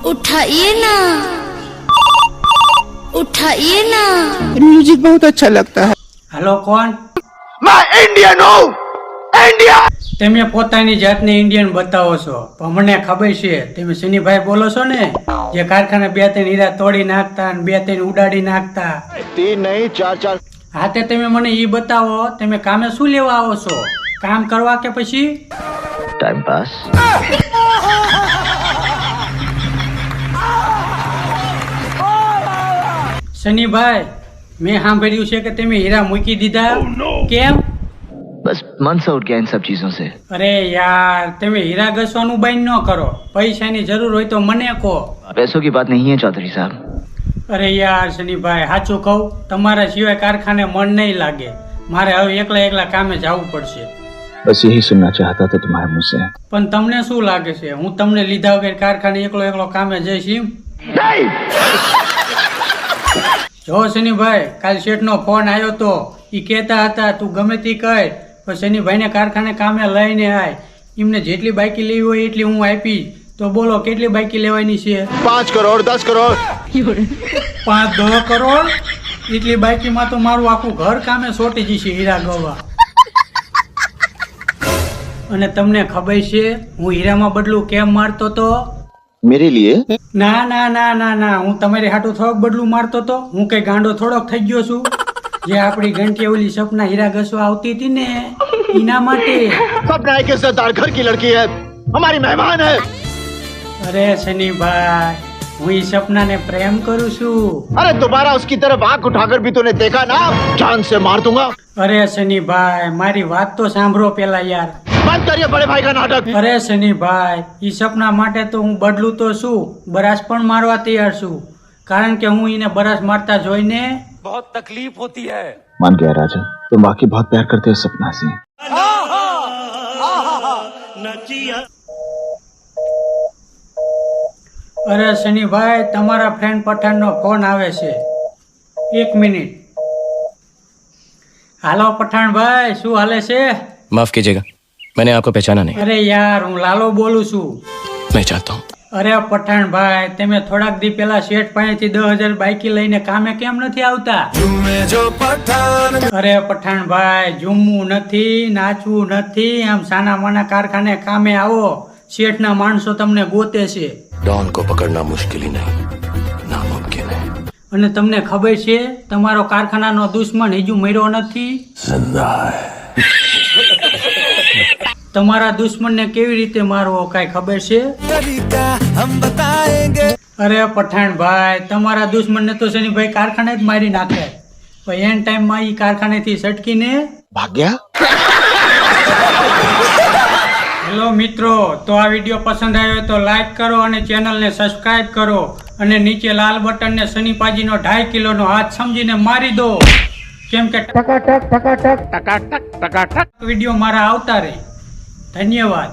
उठाइए ना, उठाइए ना। म्यूजिक बहुत अच्छा लगता है। हेलो कौन? मैं इंडियन हूँ, इंडिया। તમે પોતાની જાતને ઇન્ડિયન બતાવો છો, પણ મને ખબર છે તમે સનીભાઈ બોલો છો ને, જે કારખાને 2-3 હીરા તોડી નાખતા અને 2-3 ઉડાડી નાખતા. 3 नहीं 4-4। હા તે તમે મને ઈ બતાવો, તમે કામે શું લેવા આવો છો? કામ કરવા કે પછી टाइम पास। સનીભાઈ, મેં સાંભળ્યું છે કે તમે હીરા મૂકી દીધા. કેમ? बस मन से उठ गया इन सब चीजों से। અરે યાર, તમે હીરા ઘસવાનું બંધ ન કરો. પૈસાની જરૂર હોય તો મને કહો. पैसों की बात नहीं है चौधरी साहब। અરે યાર સનીભાઈ, સાચું કહું, તમારા સિવાય કારખાને મન નહીં લાગે. મારે હવે એકલા કામે જવું પડશે. बस यही सुनना चाहता था तुम्हारे मुंह से। પણ તમને શું લાગે છે, હું તમને લીધા વગર કારખાને એકલો કામે જઈશ એમ? જો સનીભાઈ, કાલ શેઠનો ફોન આવ્યો તો ઈ કહેતા હતા તું ગમે તે કર, પણ સનીભાઈને કારખાને કામે લઈને આય. એમને જેટલી બાઈકી લેવી હોય એટલી હું આપીશ. તો બોલો કેટલી બાઈકી લેવાની છે? 5 करोड़ 10 करोड़। 5-10 કરોડ? એટલી બાઈકીમાં તો મારું આખું ઘર કામે સોટી જશે હીરા ગવા. અને તમને ખબર છે હું હીરામાં બદલું કેમ મારતો તો? मेरे लिए ના ના ના ના ના, હું તમારી હાટું થોડોક બદલું મારતો તો. હું કઈ ગાંડો થોડોક થઈ ગયો છું? જે આપણી ઘંટી ઓલી સપના હીરા ઘસવા આવતી હતી ને, એના માટે. सपना एक इज्जतदार घर की लड़की है, हमारी मेहमान है। અરે સનીભાઈ, હું ઈ સપનાને પ્રેમ કરું છું. अरे दोबारा उसकी तरफ आंख उठाकर भी तूने देखा ना, जान से मार दूंगा। અરે સનીભાઈ, મારી વાત તો સાંભળો પેલા યાર. बंद करिए बड़े भाई का नाटक। અરે સનીભાઈ, ઈ સપના માટે તો હું બદલું તો શું, બરાસ પણ મારવા તૈયાર છું. કારણ કે હું એને બરાસ મારતા જોઈને बहुत तकलीफ होती है. मान गया राजा, तुम वाकई बहुत प्यार करते हो सपना से। અરે સનીભાઈ, તમારા ફ્રેન્ડ પઠાણનો ફોન આવે છે. 1 મિનિટ. હાલો પઠાણભાઈ, શું હાલે છે? माफ कीजिएगा, मैंने आपको पहचाना नहीं। અરે યાર, હું લાલો બોલું છું. मैं चाहता हूँ અરે પઠાણભાઈ, તમે થોડાક દી પેલા શેઠ પાસેથી 10,000 બાઈકી લઈને કામે કેમ નથી આવતા? અરે પઠાણભાઈ, ઝૂમવું નથી, નાચવું નથી, આમ સાના માના કારખાને કામે આવો. શેઠના માણસો તમને ગોતે છે. डॉन को पकड़ना मुश्किल ही नहीं, नामुमकिन है। અને તમને ખબર છે તમારો કારખાનાનો દુશ્મન હજુ મર્યો નથી. તમારા દુશ્મનને કેવી રીતે મારવો કાંઈ ખબર છે? અરે પઠાણભાઈ, તમારા દુશ્મનને તો સનીભાઈ કારખાને જ મારી નાખે, પણ એન ટાઈમમાં ઈ કારખાનેથી સટકીને भाग गया। હેલો મિત્રો, તો આ વિડીયો પસંદ આવ્યો તો લાઈક કરો અને ચેનલને સબસ્ક્રાઇબ કરો અને નીચે લાલ બટનને શનિપાજીનો 2.5 કિલોનો હાથ સમજીને મારી દો, કેમ કે ટકાટક વિડીયો મારા આવતા રહે. ધન્યવાદ.